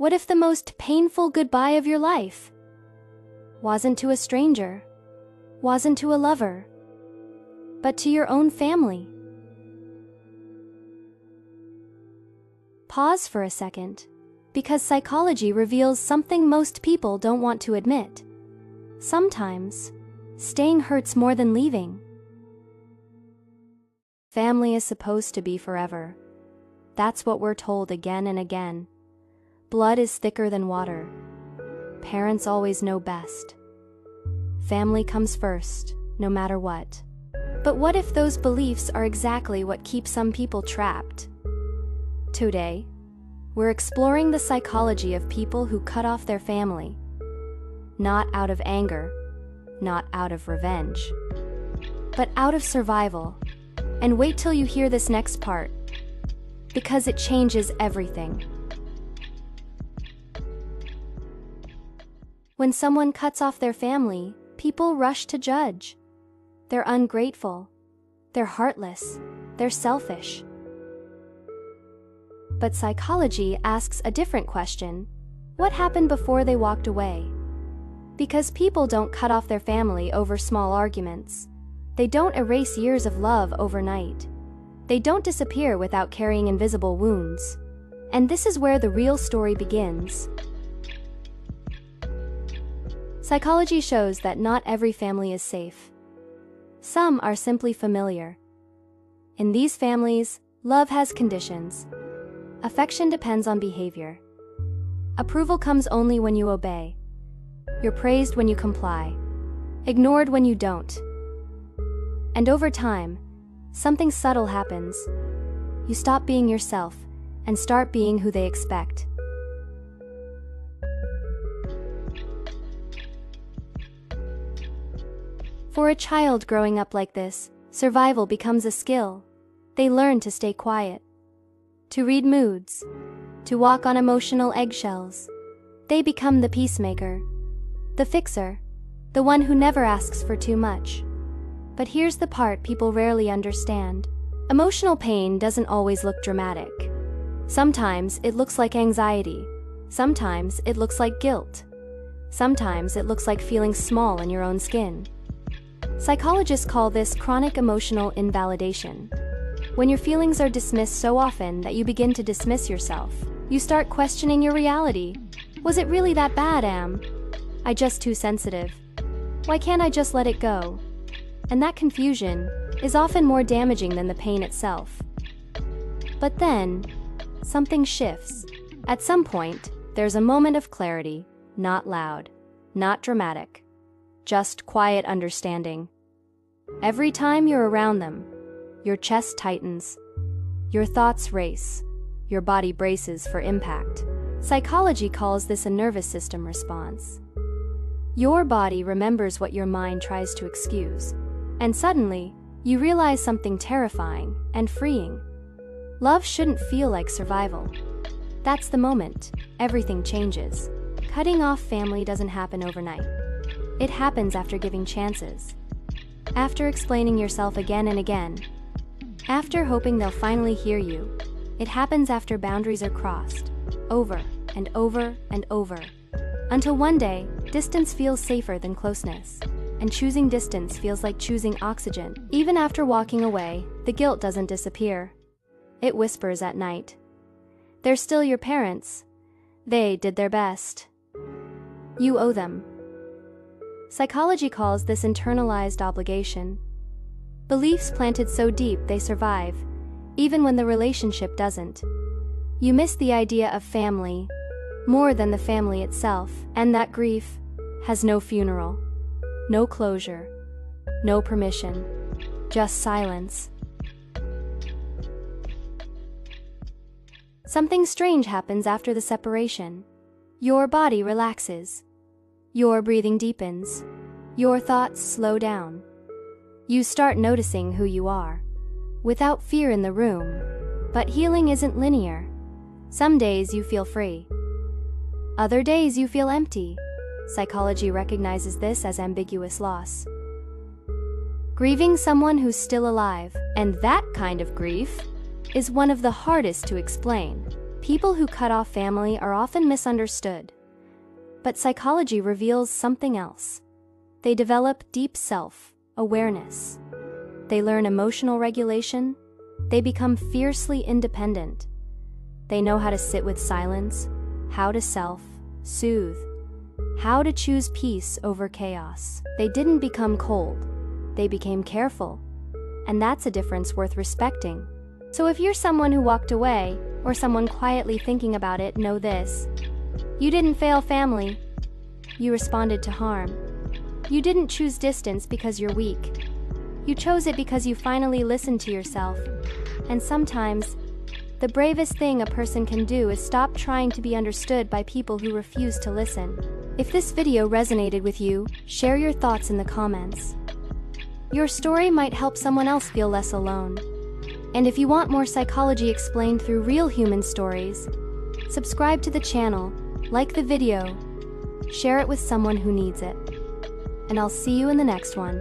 What if the most painful goodbye of your life wasn't to a stranger, wasn't to a lover, but to your own family? Pause for a second, because psychology reveals something most people don't want to admit. Sometimes, staying hurts more than leaving. Family is supposed to be forever. That's what we're told again and again. Blood is thicker than water. Parents always know best. Family comes first, no matter what. But what if those beliefs are exactly what keep some people trapped? Today, we're exploring the psychology of people who cut off their family. Not out of anger, not out of revenge, but out of survival. And wait till you hear this next part, because it changes everything. When someone cuts off their family, people rush to judge. They're ungrateful, they're heartless, they're selfish. But psychology asks a different question. What happened before they walked away? Because people don't cut off their family over small arguments. They don't erase years of love overnight. They don't disappear without carrying invisible wounds. And this is where the real story begins. Psychology shows that not every family is safe. Some are simply familiar. In these families, love has conditions. Affection depends on behavior. Approval comes only when you obey. You're praised when you comply, ignored when you don't. And over time, something subtle happens. You stop being yourself and start being who they expect. For a child growing up like this, survival becomes a skill. They learn to stay quiet, to read moods, to walk on emotional eggshells. They become the peacemaker, the fixer, the one who never asks for too much. But here's the part people rarely understand. Emotional pain doesn't always look dramatic. Sometimes it looks like anxiety. Sometimes it looks like guilt. Sometimes it looks like feeling small in your own skin. Psychologists call this chronic emotional invalidation. When your feelings are dismissed so often that you begin to dismiss yourself, you start questioning your reality. Was it really that bad, Am? I just too sensitive? Why can't I just let it go? And that confusion is often more damaging than the pain itself. But then, something shifts. At some point, there's a moment of clarity, not loud, not dramatic, just quiet understanding. Every time you're around them, your chest tightens, your thoughts race, your body braces for impact. Psychology calls this a nervous system response. Your body remembers what your mind tries to excuse, and suddenly, you realize something terrifying and freeing. Love shouldn't feel like survival. That's the moment everything changes. Cutting off family doesn't happen overnight. It happens after giving chances, after explaining yourself again and again, after hoping they'll finally hear you. It happens after boundaries are crossed, over and over and over, until one day, distance feels safer than closeness, and choosing distance feels like choosing oxygen. Even after walking away, the guilt doesn't disappear. It whispers at night. They're still your parents. They did their best. You owe them. Psychology calls this internalized obligation. Beliefs planted so deep they survive, even when the relationship doesn't. You miss the idea of family, more than the family itself, and that grief has no funeral, no closure, no permission, just silence. Something strange happens after the separation. Your body relaxes. Your breathing deepens. Your thoughts slow down. You start noticing who you are, without fear in the room. But healing isn't linear. Some days you feel free. Other days you feel empty. Psychology recognizes this as ambiguous loss. Grieving someone who's still alive, and that kind of grief, is one of the hardest to explain. People who cut off family are often misunderstood. But psychology reveals something else. They develop deep self-awareness. They learn emotional regulation. They become fiercely independent. They know how to sit with silence, how to self-soothe, how to choose peace over chaos. They didn't become cold. They became careful. And that's a difference worth respecting. So if you're someone who walked away, or someone quietly thinking about it, know this. You didn't fail family. You responded to harm. You didn't choose distance because you're weak. You chose it because you finally listened to yourself. And sometimes, the bravest thing a person can do is stop trying to be understood by people who refuse to listen. If this video resonated with you, share your thoughts in the comments. Your story might help someone else feel less alone. And if you want more psychology explained through real human stories, subscribe to the channel, like the video, share it with someone who needs it. And I'll see you in the next one.